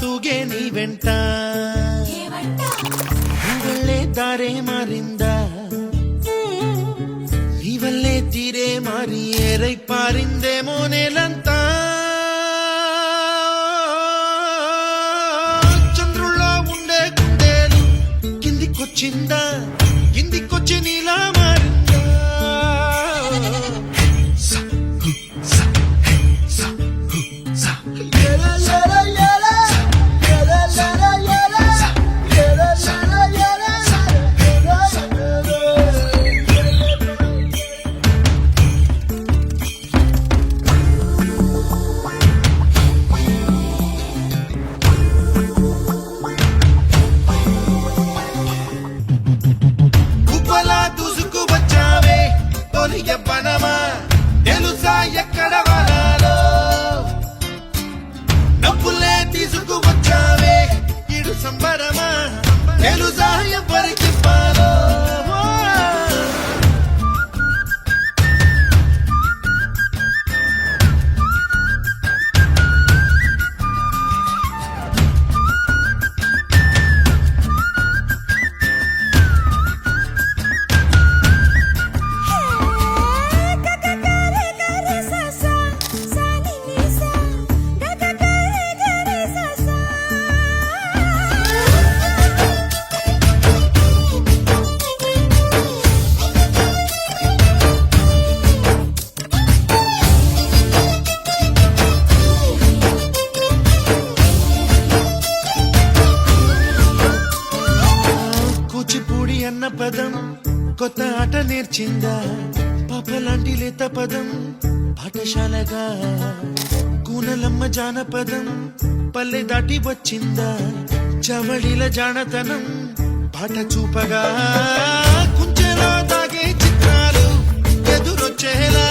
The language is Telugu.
ತೂಗೆ ನೀ ವೆಂಟ ಹೂವಲ್ಲೇ ತಾರೆ ಮಾರಿಂದ నీవల్లే తీరే మారి ఏరై పారిందే మోనేలంతా చంద్రుల్లో ఉండే గుండెలు కిందికొచ్చిందా కిందికొచ్చి నీలా మారిందా పనమా తెలుసా ఎక్కడ వనాలో డబ్బులే తీసుకువచ్చావే ఇడు సంబరమా తెలుసా ఎవరికి పాలో కూచిపూడి అన్న పదం కొత్త ఆట నేర్చిందా పాపలాంటి లేత పదం పాఠశాలగా కూనలమ్మ జానపదం పల్లె దాటి వచ్చిందా చవళిల జానతనం పాట చూపగా కుంచెలో దాగే చిత్రాలు ఎదురొచ్చేలా